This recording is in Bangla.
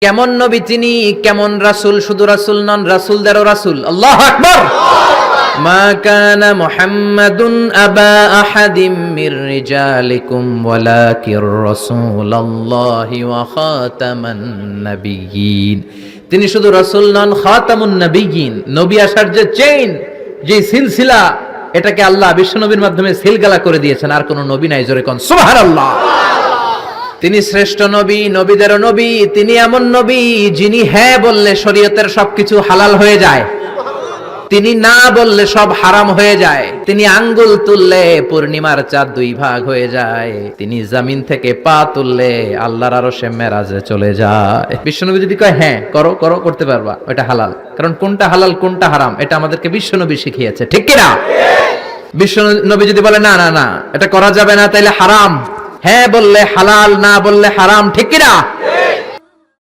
কেমন নবী তিনি, কেমন রাসূল, শুধু রাসূল নন, রাসূলদেরও রাসূল। আল্লাহু আকবার। মা কানা মুহাম্মাদুন আবা আহাদিম মির রিজালিকুম ওয়ালাকির রাসূলুল্লাহি ওয়া খাতামান নাবিয়্যিন। তিনি শুধু রাসূল নন, খাতামুন নাবিয়্যিন। নবী আসার যে চেইন, যে সিলসিলা, এটাকে আল্লাহ বিশ্বনবীর মাধ্যমে সিলগালা করে দিয়েছেন। আর কোন নবী নাই, জোরে কোন সুবহানাল্লাহ। তিনি শ্রেষ্ঠ নবী, নবীদেরও নবী। তিনি এমন নবী যিনি হ্যাঁ বললে শরীয়তের সবকিছু হালাল হয়ে যায়, তিনি না বললে সব হারাম হয়ে যায়। তিনি আঙ্গুল তুললে পূর্ণিমার চাঁদ দুই ভাগ হয়ে যায়। তিনি জমিন থেকে পা তুললে আল্লাহর আরশে মেরাজে চলে যায়। বিশ্বনবী যদি কয় হ্যাঁ করো করো, করতে পারবা, ওটা হালাল। কারণ কোনটা হালাল কোনটা হারাম এটা আমাদেরকে বিশ্বনবী শিখিয়েছে, ঠিক কিনা? বিশ্বনবী যদি বলে না না না এটা করা যাবে না, তাইলে হারাম। হ্যাঁ বললে হালাল, না বললে হারাম, ঠিক কিনা?